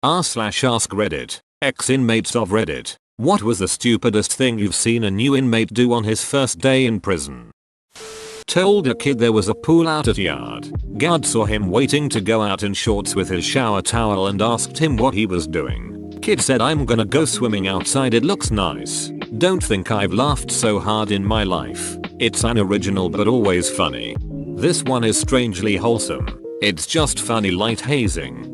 r/AskReddit, ex-inmates of Reddit. What was the stupidest thing you've seen a new inmate do on his first day in prison? Told a kid there was a pool out at yard. Guard saw him waiting to go out in shorts with his shower towel and asked him what he was doing. Kid said, "I'm gonna go swimming outside, it looks nice." Don't think I've laughed so hard in my life. It's unoriginal but always funny. This one is strangely wholesome. It's just funny light hazing.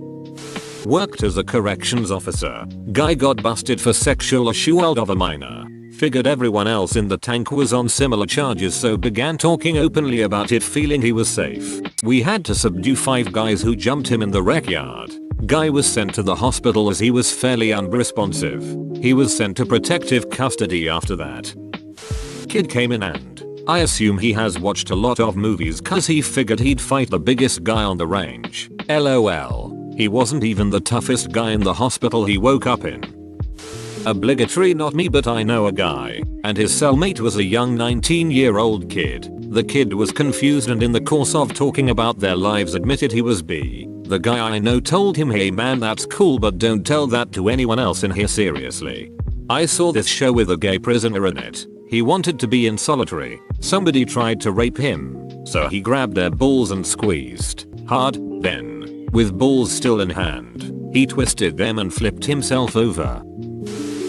Worked as a corrections officer. Guy got busted for sexual assault of a minor. Figured everyone else in the tank was on similar charges, so began talking openly about it, feeling he was safe. We had to subdue 5 guys who jumped him in the rec yard. Guy was sent to the hospital as he was fairly unresponsive. He was sent to protective custody after that. Kid came in and I assume he has watched a lot of movies cause he figured he'd fight the biggest guy on the range. LOL. He wasn't even the toughest guy in the hospital he woke up in. Obligatory not me, but I know a guy, and his cellmate was a young 19-year-old kid. The kid was confused and in the course of talking about their lives admitted he was bi. The guy I know told him, "Hey man, that's cool, but don't tell that to anyone else in here, seriously." I saw this show with a gay prisoner in it. He wanted to be in solitary. Somebody tried to rape him, so he grabbed their balls and squeezed hard. Then, with balls still in hand, he twisted them and flipped himself over.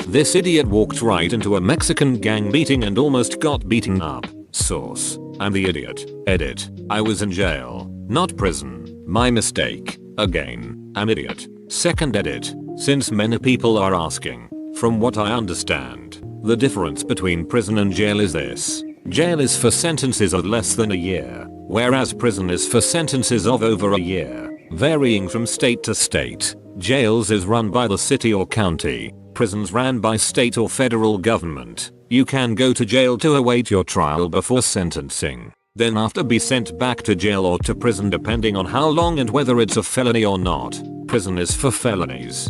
This idiot walked right into a Mexican gang meeting and almost got beaten up. Source: I'm the idiot. Edit: I was in jail, not prison. My mistake. Again, I'm idiot. Second edit: since many people are asking, from what I understand, the difference between prison and jail is this. Jail is for sentences of less than a year, whereas prison is for sentences of over a year, varying from state to state. Jails is run by the city or county. Prisons ran by state or federal government. You can go to jail to await your trial before sentencing, then after be sent back to jail or to prison depending on how long and whether it's a felony or not. Prison is for felonies.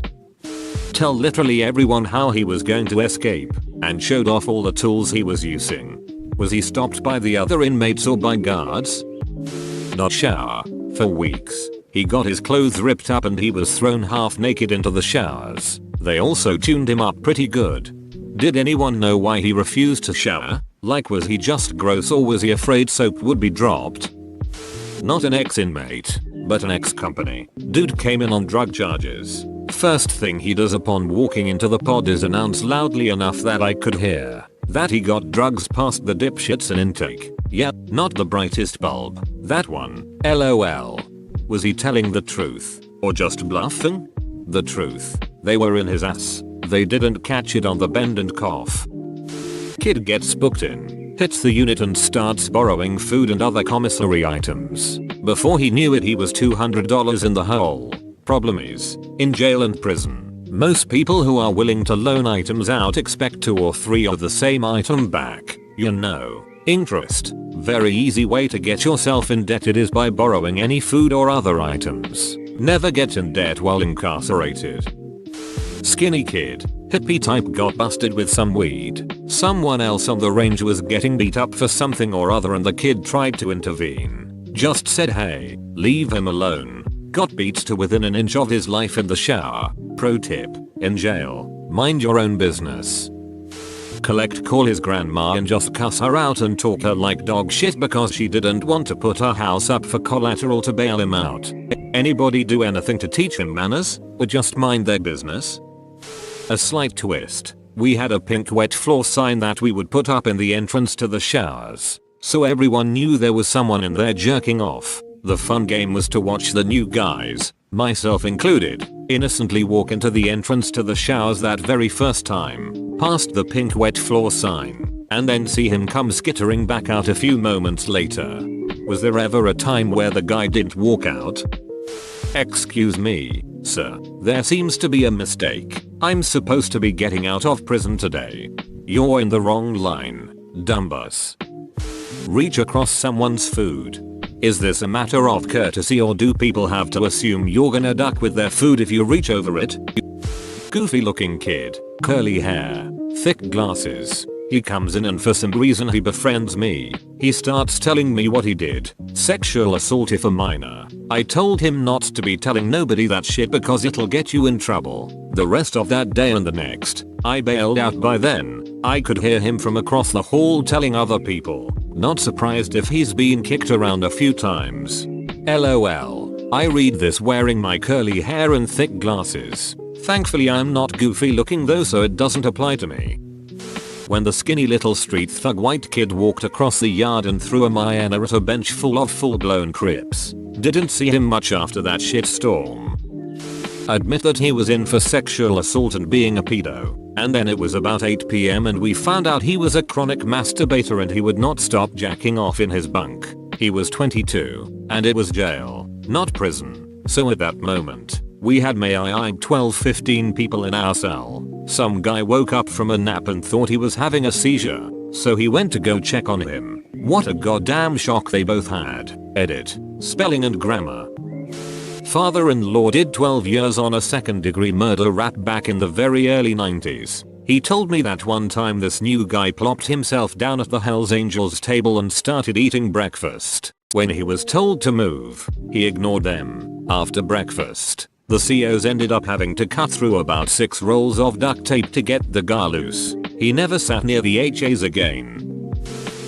Tell literally everyone how he was going to escape and showed off all the tools he was using. Was he stopped by the other inmates or by guards? Not shower. For weeks, he got his clothes ripped up and he was thrown half naked into the showers. They also tuned him up pretty good. Did anyone know why he refused to shower? Like, was he just gross or was he afraid soap would be dropped? Not an ex-inmate, but an ex-company. Dude came in on drug charges. First thing he does upon walking into the pod is announce loudly enough that I could hear that he got drugs past the dipshits in intake. Yep, not the brightest bulb. That one. LOL. Was he telling the truth or just bluffing? The truth. They were in his ass. They didn't catch it on the bend and cough. Kid gets booked in, hits the unit and starts borrowing food and other commissary items. Before he knew it, he was $200 in the hole. Problem is, in jail and prison, most people who are willing to loan items out expect 2 or 3 of the same item back. You know, interest. Very easy way to get yourself indebted is by borrowing any food or other items. Never get in debt while incarcerated. Skinny kid, hippie type, got busted with some weed. Someone else on the range was getting beat up for something or other and the kid tried to intervene. Just said, "Hey, leave him alone." Got beat to within an inch of his life in the shower. Pro tip: in jail, mind your own business. Call his grandma and just cuss her out and talk her like dog shit because she didn't want to put her house up for collateral to bail him out. Anybody do anything to teach him manners, or just mind their business? A slight twist. We had a pink wet floor sign that we would put up in the entrance to the showers, so everyone knew there was someone in there jerking off. The fun game was to watch the new guys, myself included, innocently walk into the entrance to the showers that very first time, past the pink wet floor sign, and then see him come skittering back out a few moments later. Was there ever a time where the guy didn't walk out? Excuse me, sir, there seems to be a mistake. I'm supposed to be getting out of prison today. You're in the wrong line, dumbass. Reach across someone's food. Is this a matter of courtesy or do people have to assume you're gonna duck with their food if you reach over it? Goofy looking kid, curly hair, thick glasses, He comes in and for some reason he befriends me. He starts telling me what he did. Sexual assault if a minor. I told him not to be telling nobody that shit because it'll get you in trouble. The rest of that day and the next, I bailed out. By then, I could hear him from across the hall telling other people. Not surprised if he's been kicked around a few times. LOL. I read this wearing my curly hair and thick glasses. Thankfully I'm not goofy looking though, so it doesn't apply to me. When the skinny little street thug white kid walked across the yard and threw a Mayana at a bench full of full-blown Crips. Didn't see him much after that shitstorm. Admit that he was in for sexual assault and being a pedo. And then it was about 8 PM and we found out he was a chronic masturbator and he would not stop jacking off in his bunk. He was 22, and it was jail, not prison. So at that moment, we had 12-15 people in our cell. Some guy woke up from a nap and thought he was having a seizure, so he went to go check on him. What a goddamn shock they both had. Edit. Spelling and grammar. Father-in-law did 12 years on a second-degree murder rap back in the very early 90s. He told me that one time this new guy plopped himself down at the Hells Angels table and started eating breakfast. When he was told to move, he ignored them. After breakfast, the COs ended up having to cut through about 6 rolls of duct tape to get the guy loose. He never sat near the HAs again.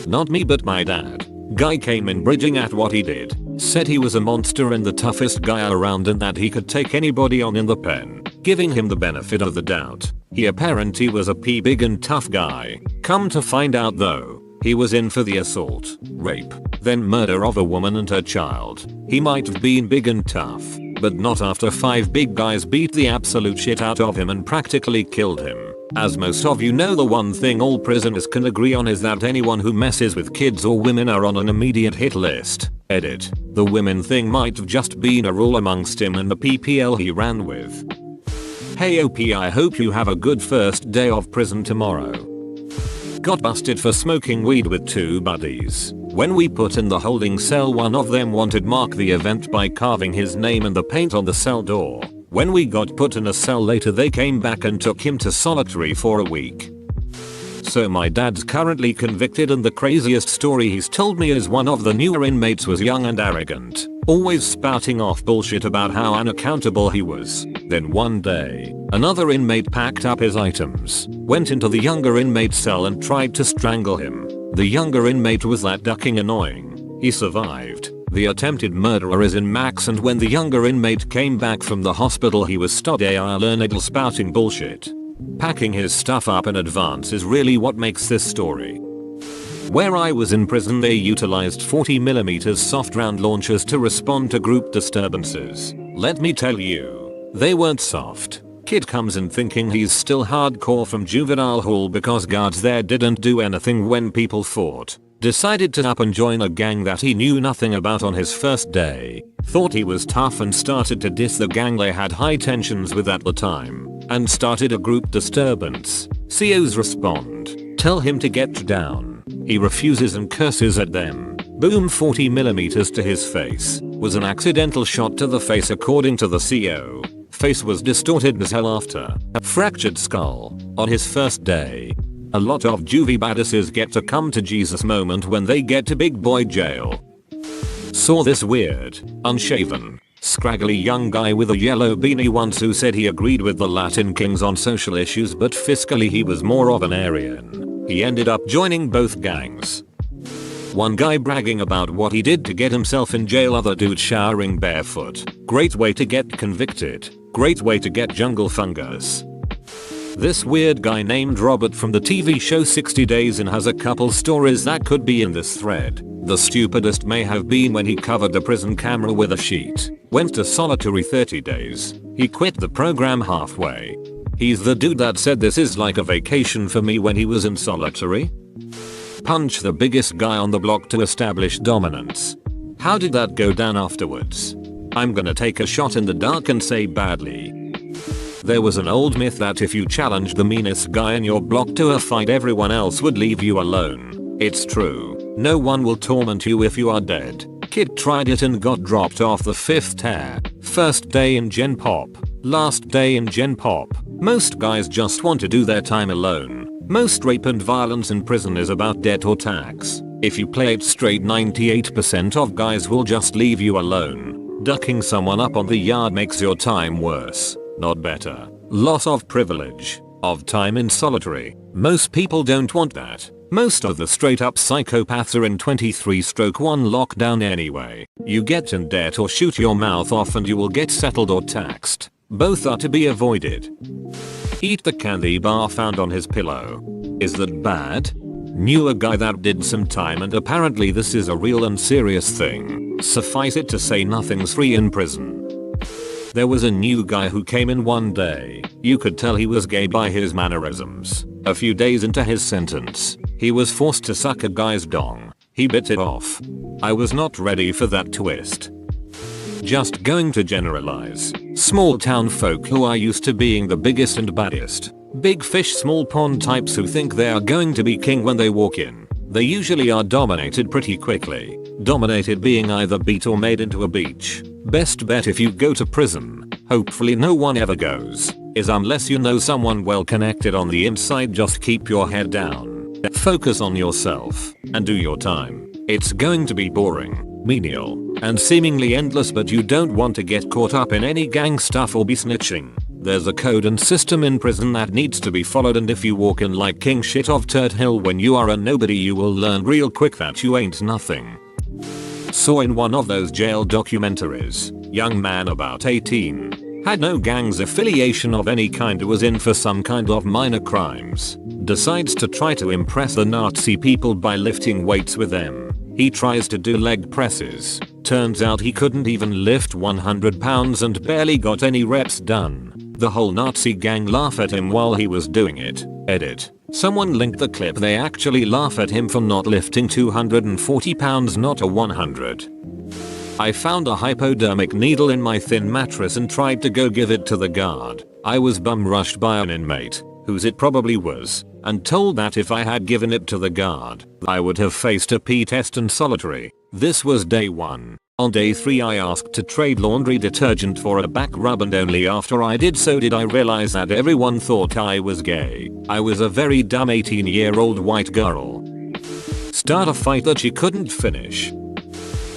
Not me but my dad. Guy came in bridging at what he did. Said he was a monster and the toughest guy around and that he could take anybody on in the pen. Giving him the benefit of the doubt. He apparently was a big and tough guy. Come to find out though, he was in for the assault, rape, then murder of a woman and her child. He might have been big and tough, but not after 5 big guys beat the absolute shit out of him and practically killed him. As most of you know, the one thing all prisoners can agree on is that anyone who messes with kids or women are on an immediate hit list. Edit. The women thing might have just been a rule amongst him and the PPL he ran with. Hey OP, I hope you have a good first day of prison tomorrow. Got busted for smoking weed with 2 buddies. When we put in the holding cell, one of them wanted mark the event by carving his name in the paint on the cell door. When we got put in a cell later, they came back and took him to solitary for a week. So my dad's currently convicted and the craziest story he's told me is one of the newer inmates was young and arrogant, always spouting off bullshit about how unaccountable he was. Then one day, another inmate packed up his items, went into the younger inmate's cell and tried to strangle him. The younger inmate was that ducking annoying. He survived. The attempted murderer is in max, and when the younger inmate came back from the hospital he was learned spouting bullshit. Packing his stuff up in advance is really what makes this story. Where I was in prison, they utilized 40mm soft round launchers to respond to group disturbances. Let me tell you, they weren't soft. Kid comes in thinking he's still hardcore from juvenile hall because guards there didn't do anything when people fought. Decided to up and join a gang that he knew nothing about on his first day. Thought he was tough and started to diss the gang they had high tensions with at the time. And started a group disturbance. COs respond. Tell him to get down. He refuses and curses at them. Boom, 40mm to his face. Was an accidental shot to the face according to the CO. Face was distorted as hell after a fractured skull. On his first day. A lot of juvie badasses get to come to Jesus moment when they get to big boy jail. Saw this weird, unshaven, scraggly young guy with a yellow beanie once who said he agreed with the Latin kings on social issues but fiscally he was more of an Aryan. He ended up joining both gangs. One guy bragging about what he did to get himself in jail, other dude showering barefoot. Great way to get convicted. Great way to get jungle fungus. This weird guy named Robert from the TV show 60 Days and has a couple stories that could be in this thread. The stupidest may have been when he covered the prison camera with a sheet. Went to solitary 30 days. He quit the program halfway. He's the dude that said this is like a vacation for me when he was in solitary. Punch the biggest guy on the block to establish dominance. How did that go down afterwards? I'm gonna take a shot in the dark and say badly. There was an old myth that if you challenged the meanest guy in your block to a fight, everyone else would leave you alone. It's true. No one will torment you if you are dead. Kid tried it and got dropped off the 5th tier. First day in Gen Pop. Last day in Gen Pop. Most guys just want to do their time alone. Most rape and violence in prison is about debt or tax. If you play it straight, 98% of guys will just leave you alone. Ducking someone up on the yard makes your time worse, not better. Loss of privilege, of time in solitary. Most people don't want that. Most of the straight up psychopaths are in 23/1 lockdown anyway. You get in debt or shoot your mouth off and you will get settled or taxed. Both are to be avoided. Eat the candy bar found on his pillow. Is that bad? Knew a guy that did some time and apparently this is a real and serious thing. Suffice it to say nothing's free in prison. There was a new guy who came in one day. You could tell he was gay by his mannerisms. A few days into his sentence, he was forced to suck a guy's dong. He bit it off. I was not ready for that twist. Just going to generalize. Small town folk who are used to being the biggest and baddest. Big fish small pond types who think they are going to be king when they walk in. They usually are dominated pretty quickly. Dominated being either beat or made into a beach. Best bet if you go to prison, hopefully no one ever goes, is unless you know someone well connected on the inside, just keep your head down. Focus on yourself and do your time. It's going to be boring, menial, and seemingly endless, but you don't want to get caught up in any gang stuff or be snitching. There's a code and system in prison that needs to be followed, and if you walk in like king shit of Turd Hill when you are a nobody, you will learn real quick that you ain't nothing. Saw in one of those jail documentaries, young man about 18, had no gangs affiliation of any kind, was in for some kind of minor crimes, decides to try to impress the Nazi people by lifting weights with them. He tries to do leg presses, turns out he couldn't even lift 100 pounds and barely got any reps done. The whole Nazi gang laugh at him while he was doing it. Edit. Someone linked the clip. They actually laugh at him for not lifting 240 pounds, not a 100. I found a hypodermic needle in my thin mattress and tried to go give it to the guard. I was bum rushed by an inmate, whose it probably was, and told that if I had given it to the guard, I would have faced a pee test and solitary. This was day 1. On day 3 I asked to trade laundry detergent for a back rub, and only after I did so did I realize that everyone thought I was gay. I was a very dumb 18-year-old white girl. Start a fight that she couldn't finish.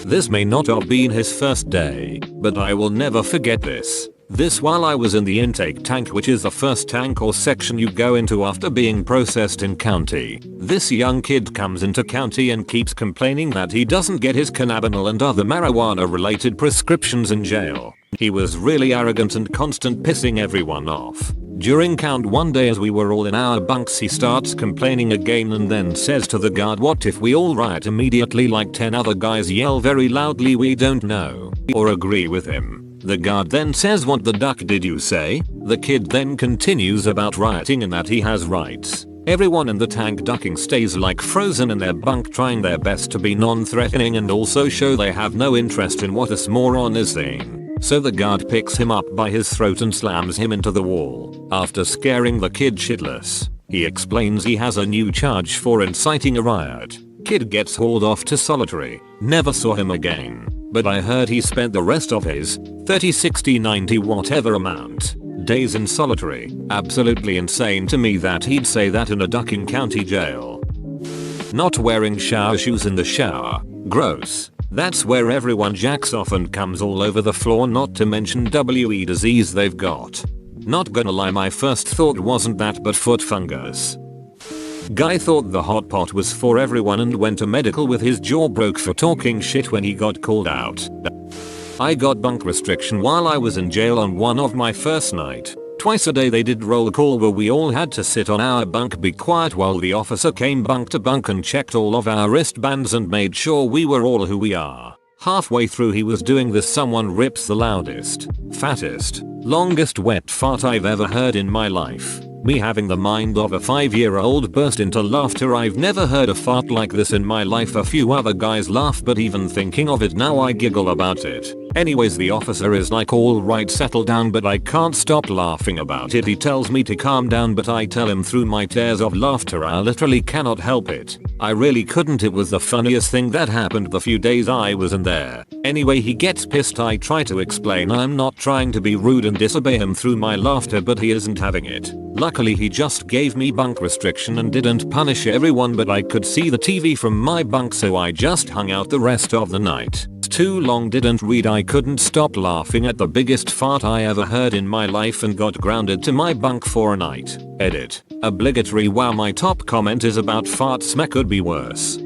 This may not have been his first day, but I will never forget this. This while I was in the intake tank, which is the first tank or section you go into after being processed in county. This young kid comes into county and keeps complaining that he doesn't get his cannabinol and other marijuana related prescriptions in jail. He was really arrogant and constant pissing everyone off. During count 1 day as we were all in our bunks, he starts complaining again and then says to the guard, "What if we all riot immediately like 10 other guys yell very loudly we don't know or agree with him?" The guard then says, "What the duck did you say?" The kid then continues about rioting and that he has rights. Everyone in the tank ducking stays like frozen in their bunk, trying their best to be non-threatening and also show they have no interest in what this moron is saying. So the guard picks him up by his throat and slams him into the wall. After scaring the kid shitless, he explains he has a new charge for inciting a riot. Kid gets hauled off to solitary. Never saw him again. But I heard he spent the rest of his 30, 60, 90 whatever amount days in solitary. Absolutely insane to me that he'd say that in a ducking county jail. Not wearing shower shoes in the shower. Gross. That's where everyone jacks off and comes all over the floor, not to mention WE disease they've got. Not gonna lie, my first thought wasn't that but foot fungus. Guy thought the hot pot was for everyone and went to medical with his jaw broke for talking shit when he got called out. I got bunk restriction while I was in jail on one of my first night. Twice a day they did roll call where we all had to sit on our bunk, be quiet while the officer came bunk to bunk and checked all of our wristbands and made sure we were all who we are. Halfway through he was doing this, someone rips the loudest, fattest, longest wet fart I've ever heard in my life. Me having the mind of a 5-year-old burst into laughter. I've never heard a fart like this in my life. A few other guys laugh, but even thinking of it now I giggle about it. Anyways, the officer is like, "Alright, settle down," but I can't stop laughing about it. He tells me to calm down, but I tell him through my tears of laughter I literally cannot help it. I really couldn't. It was the funniest thing that happened the few days I was in there. Anyway, he gets pissed. I try to explain I'm not trying to be rude and disobey him through my laughter, but he isn't having it. Luckily he just gave me bunk restriction and didn't punish everyone, but I could see the TV from my bunk, so I just hung out the rest of the night. Too long, didn't read. I couldn't stop laughing at the biggest fart I ever heard in my life and got grounded to my bunk for a night. Edit. Obligatory. Wow, my top comment is about farts. Could be worse.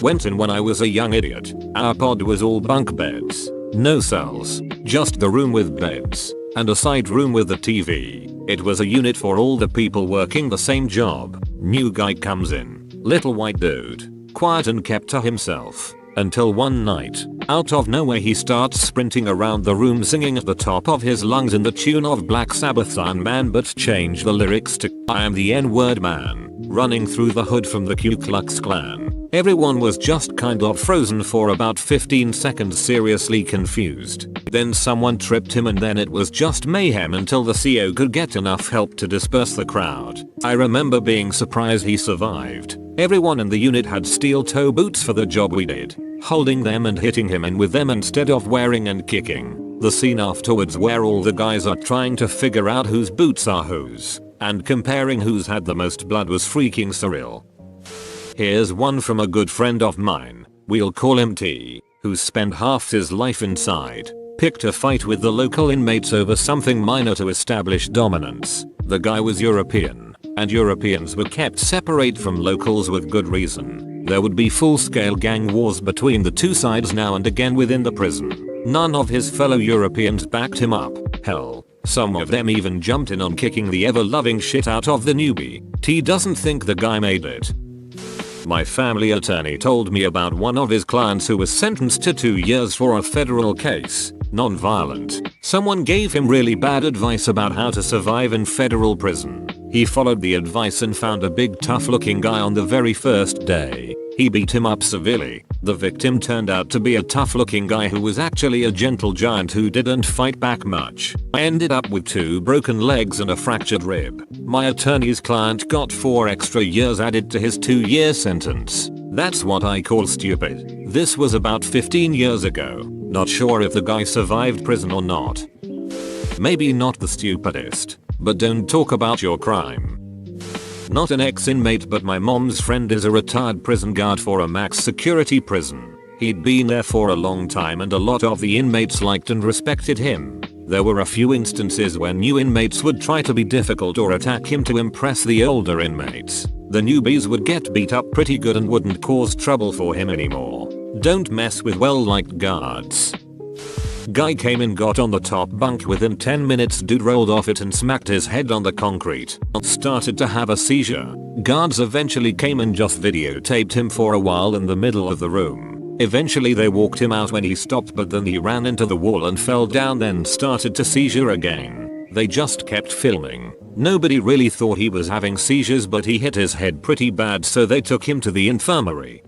Went in when I was a young idiot. Our pod was all bunk beds. No cells. Just the room with beds. And a side room with the TV. It was a unit for all the people working the same job. New guy comes in. Little white dude. Quiet and kept to himself. Until one night, out of nowhere he starts sprinting around the room singing at the top of his lungs in the tune of Black Sabbath's Iron Man, but change the lyrics to I am the N-word man, running through the hood from the Ku Klux Klan. Everyone was just kind of frozen for about 15 seconds, seriously confused. Then someone tripped him and then it was just mayhem until the CO could get enough help to disperse the crowd. I remember being surprised he survived. Everyone in the unit had steel toe boots for the job we did, holding them and hitting him in with them instead of wearing and kicking. The scene afterwards where all the guys are trying to figure out whose boots are whose, and comparing who's had the most blood was freaking surreal. Here's one from a good friend of mine, we'll call him T, who spent half his life inside. Picked a fight with the local inmates over something minor to establish dominance. The guy was European, and Europeans were kept separate from locals with good reason. There would be full-scale gang wars between the two sides now and again within the prison. None of his fellow Europeans backed him up. Hell, some of them even jumped in on kicking the ever-loving shit out of the newbie. T doesn't think the guy made it. My family attorney told me about one of his clients who was sentenced to 2 years for a federal case. Non-violent. Someone gave him really bad advice about how to survive in federal prison. He followed the advice and found a big tough looking guy on the very first day. He beat him up severely. The victim turned out to be a tough looking guy who was actually a gentle giant who didn't fight back much. I ended up with 2 broken legs and a fractured rib. My attorney's client got 4 extra years added to his 2-year sentence. That's what I call stupid. This was about 15 years ago. Not sure if the guy survived prison or not. Maybe not the stupidest, but don't talk about your crime. Not an ex-inmate, but my mom's friend is a retired prison guard for a max security prison. He'd been there for a long time and a lot of the inmates liked and respected him. There were a few instances where new inmates would try to be difficult or attack him to impress the older inmates. The newbies would get beat up pretty good and wouldn't cause trouble for him anymore. Don't mess with well-liked guards. Guy came in, got on the top bunk. Within 10 minutes dude rolled off it and smacked his head on the concrete. Started to have a seizure. Guards eventually came and just videotaped him for a while in the middle of the room. Eventually they walked him out when he stopped, but then he ran into the wall and fell down, then started to seizure again. They just kept filming. Nobody really thought he was having seizures, but he hit his head pretty bad, so they took him to the infirmary.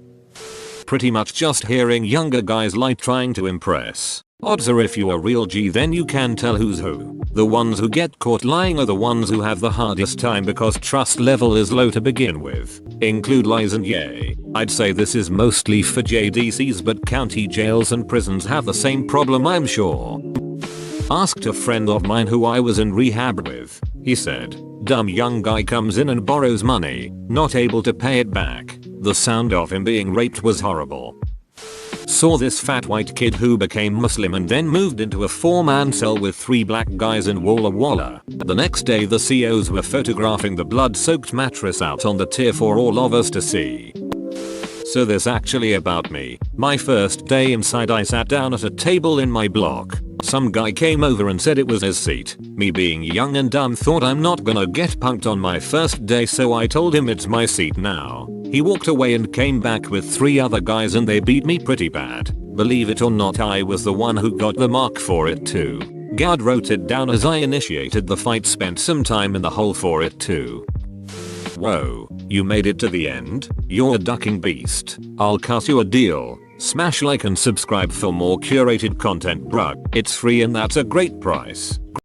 Pretty much just hearing younger guys lie trying to impress. Odds are if you're a real G then you can tell who's who. The ones who get caught lying are the ones who have the hardest time because trust level is low to begin with. Include lies and yay. I'd say this is mostly for JDCs, but county jails and prisons have the same problem, I'm sure. Asked a friend of mine who I was in rehab with. He said, dumb young guy comes in and borrows money, not able to pay it back. The sound of him being raped was horrible. Saw this fat white kid who became Muslim and then moved into a 4-man cell with 3 black guys in Walla Walla. The next day the COs were photographing the blood-soaked mattress out on the tier for all of us to see. So this actually about me. My first day inside, I sat down at a table in my block. Some guy came over and said it was his seat. Me being young and dumb thought I'm not gonna get punked on my first day, so I told him it's my seat now. He walked away and came back with 3 other guys and they beat me pretty bad. Believe it or not, I was the one who got the mark for it too. Guard wrote it down as I initiated the fight, spent some time in the hole for it too. Whoa, you made it to the end? You're a ducking beast. I'll cut you a deal. Smash like and subscribe for more curated content, bruh. It's free and that's a great price.